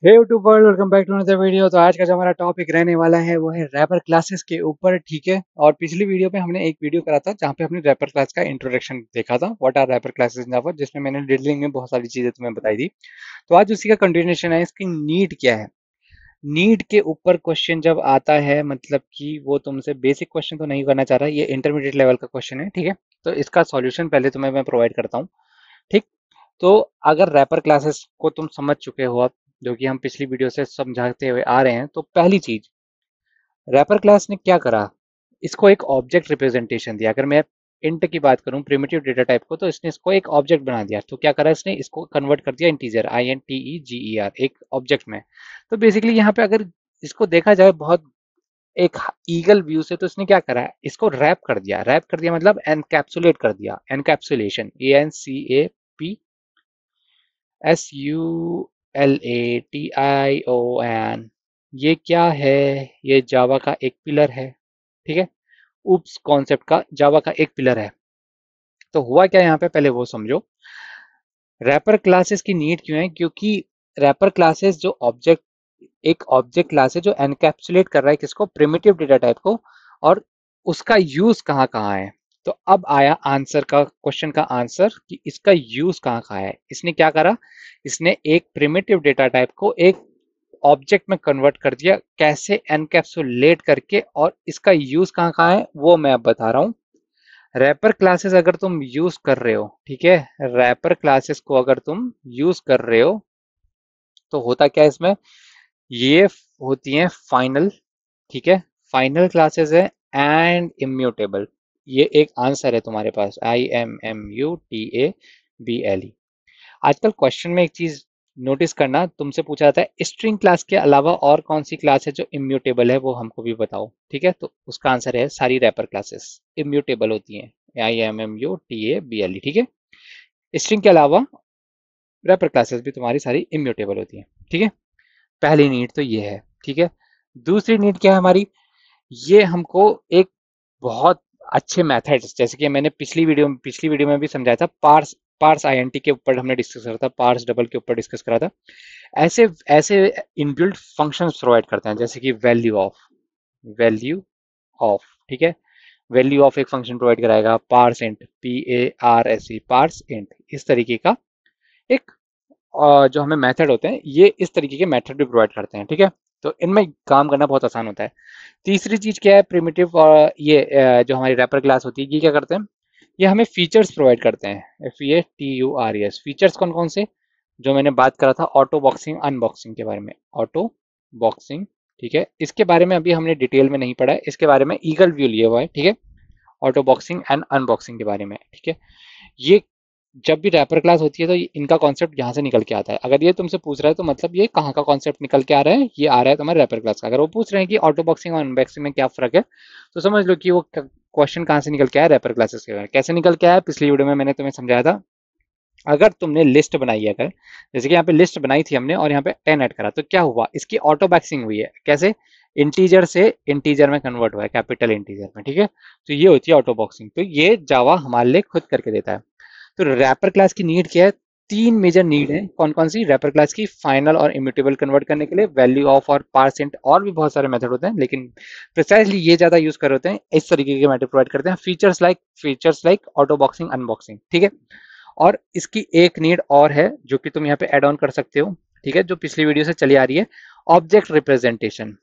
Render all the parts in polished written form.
Hey YouTube world, welcome back to another video. तो आज का जो हमारा टॉपिक रहने वाला है वो है रैपर क्लासेस के ऊपर, ठीक है। और पिछली वीडियो पे हमने एक वीडियो करा था जहाँ पे हमने रैपर क्लास का इंट्रोडक्शन देखा था, what are wrapper classes in Java, जिसमें मैंने डिटेलिंग में बहुत सारी चीजें तुम्हें बताई थी। तो आज उसी का कंटिन्यूएशन है, इसकी नीड क्या है। नीड के ऊपर क्वेश्चन जब आता है, मतलब कि वो तुमसे बेसिक क्वेश्चन तो नहीं करना चाह रहा, ये इंटरमीडिएट लेवल का क्वेश्चन है, ठीक है। तो इसका सॉल्यूशन पहले तुम्हें मैं प्रोवाइड करता हूँ, ठीक। तो अगर रैपर क्लासेस को तुम समझ चुके हो अब, जो कि हम पिछली वीडियो से समझाते हुए आ रहे हैं, तो पहली चीज, रैपर क्लास ने क्या करा, इसको एक ऑब्जेक्ट रिप्रेजेंटेशन दिया। अगर मैं इंट की बात करूं, प्रिमिटिव डेटा टाइप को, तो इसने इसको एक ऑब्जेक्ट बना दिया। तो क्या करा इसने, इसको कन्वर्ट कर दिया इंटीजर, INTEGER, एक ऑब्जेक्ट में। तो बेसिकली यहाँ पे अगर इसको देखा जाए बहुत एक ईगल व्यू से, तो इसने क्या करा, इसको रैप कर दिया। रैप कर दिया मतलब एनकैप्सुलेट कर दिया, एनकैप्सुलेशन, ANCAPSULATION। ये क्या है, ये जावा का एक पिलर है, ठीक है। उप्स कॉन्सेप्ट का जावा का एक पिलर है। तो हुआ क्या यहाँ पे, पहले वो समझो। रैपर क्लासेस की नीड क्यों है, क्योंकि रैपर क्लासेस जो ऑब्जेक्ट, एक ऑब्जेक्ट क्लास है जो एनकैप्सुलेट कर रहा है किसको, प्रिमिटिव डेटा टाइप को, और उसका यूज कहाँ कहाँ है। तो अब आया आंसर का, क्वेश्चन का आंसर कि इसका यूज कहाँ कहाँ है। इसने क्या करा, इसने एक प्रिमिटिव डेटा टाइप को एक ऑब्जेक्ट में कन्वर्ट कर दिया, कैसे, एनकैप्सुलेट करके। और इसका यूज कहाँ कहाँ है वो मैं अब बता रहा हूँ। रैपर क्लासेस अगर तुम यूज कर रहे हो, ठीक है, रैपर क्लासेस को अगर तुम यूज कर रहे हो, तो होता क्या है इसमें, ये होती हैं फाइनल, ठीक है। फाइनल क्लासेस है एंड इम्यूटेबल। ये एक आंसर है तुम्हारे पास, IMMUTABLE। आजकल क्वेश्चन में एक चीज नोटिस करना, तुमसे पूछा जाता है स्ट्रिंग क्लास के अलावा और कौन सी क्लास है जो इम्यूटेबल है, वो हमको भी बताओ, ठीक है। तो उसका आंसर है सारी रैपर क्लासेस इम्यूटेबल होती हैं, IMMUTABLE, ठीक है। स्ट्रिंग के अलावा रैपर क्लासेस भी तुम्हारी सारी इम्यूटेबल होती हैं, ठीक है। पहली नीड तो ये है, ठीक है। दूसरी नीड क्या है हमारी, ये हमको एक बहुत अच्छे मेथड्स, जैसे कि मैंने पिछली वीडियो में भी समझाया था, पार्स पार्स INT के ऊपर हमने डिस्कस करा था, पार्स डबल के ऊपर डिस्कस करा था। ऐसे ऐसे इनबिल्ट फंक्शंस प्रोवाइड करते हैं, जैसे कि वैल्यू ऑफ, ठीक है। वैल्यू ऑफ एक फंक्शन प्रोवाइड कराएगा, parse int, PARSE, parse int, इस तरीके का एक जो हमें मेथड होते हैं, ये इस तरीके के मेथड भी प्रोवाइड करते हैं, ठीक है। तो इनमें काम करना बहुत आसान होता है। तीसरी चीज क्या है, प्रिमिटिव, और ये जो हमारी रैपर क्लास होती है, ये क्या करते हैं, ये हमें फीचर्स प्रोवाइड करते हैं, FEATURES। फीचर्स कौन कौन से, जो मैंने बात करा था ऑटो बॉक्सिंग अनबॉक्सिंग के बारे में, ऑटो बॉक्सिंग, ठीक है। इसके बारे में अभी हमने डिटेल में नहीं पढ़ा है, इसके बारे में ईगल व्यू लिया हुआ है, ठीक है। ऑटो बॉक्सिंग एंड अनबॉक्सिंग के बारे में, ठीक है। ये जब भी रैपर क्लास होती है तो इनका कॉन्सेप्ट यहाँ से निकल के आता है। अगर ये तुमसे पूछ रहा है तो मतलब ये कहाँ का कॉन्सेप्ट निकल के आ रहा है, ये आ रहा है तुम्हारे रैपर क्लास का। अगर वो पूछ रहे हैं कि ऑटो बॉक्सिंग और अनबॉक्सिंग में क्या फर्क है, तो समझ लो कि वो क्वेश्चन कहाँ से निकल के आया, रैपर क्लासेस के बारे में। कैसे निकल के आया, पिछली वीडियो में मैंने तुम्हें समझाया था। अगर तुमने लिस्ट बनाई है, अगर जैसे कि यहाँ पे लिस्ट बनाई थी हमने और यहाँ पे 10 ऐड करा, तो क्या हुआ, इसकी ऑटो बॉक्सिंग हुई है। कैसे, इंटीजर से इंटीजर में कन्वर्ट हुआ है, कैपिटल इंटीजर में, ठीक है। तो ये होती है ऑटो बॉक्सिंग। तो ये जावा हमारे लिए खुद करके देता है। तो रैपर क्लास की नीड क्या है, तीन मेजर नीड है। कौन कौन सी, रैपर क्लास की फाइनल और इम्यूटेबल कन्वर्ट करने के लिए, वैल्यू ऑफ और पार्सेंट, और भी बहुत सारे मेथड होते हैं, लेकिन प्रिसाइजली ये ज्यादा यूज कर रहे होते हैं, इस तरीके के मेथड प्रोवाइड करते हैं। Features like auto boxing unboxing, ठीक है। और इसकी एक नीड और है जो कि तुम यहाँ पे ऐड ऑन कर सकते हो, ठीक है, जो पिछली वीडियो से चली आ रही है, object representation,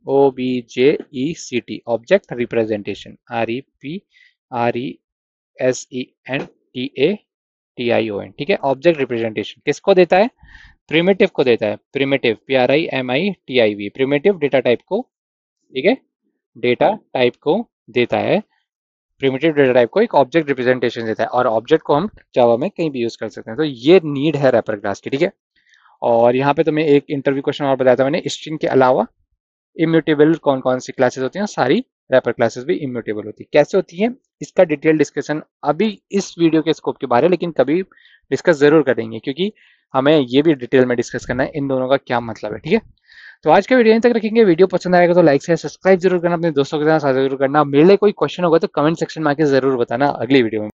OBJECT, object representation, REPRESENTATION, ठीक है। ऑब्जेक्ट रिप्रेजेंटेशन किसको देता है, प्रिमिटिव को देता है। Primitive, PRIMITIV, primitive data type को, ठीक है, डेटा टाइप को देता है। प्रिमिटिव डेटा टाइप को एक ऑब्जेक्ट रिप्रेजेंटेशन देता है, और ऑब्जेक्ट को हम जावा में कहीं भी यूज कर सकते हैं। तो ये नीड है रैपर क्लास की, ठीक है। और यहाँ पे तुम्हें एक इंटरव्यू क्वेश्चन और बताया था मैंने, स्ट्रिंग के अलावा इम्यूटेबल कौन कौन सी क्लासेस होती हैं, सारी रैपर क्लासेस भी इम्यूटेबल होती है। कैसे होती है, इसका डिटेल डिस्कशन अभी इस वीडियो के स्कोप के बारे में, लेकिन कभी डिस्कस जरूर करेंगे, क्योंकि हमें ये भी डिटेल में डिस्कस करना है इन दोनों का क्या मतलब है, ठीक है। तो आज का वीडियो यहीं तक रखेंगे। वीडियो पसंद आएगा तो लाइक से सब्सक्राइब जरूर करना, अपने दोस्तों के साथ साझा जरूर करना। मेरे लिए कोई क्वेश्चन होगा तो कमेंट सेक्शन में आके जरूर बताना अगली वीडियो में।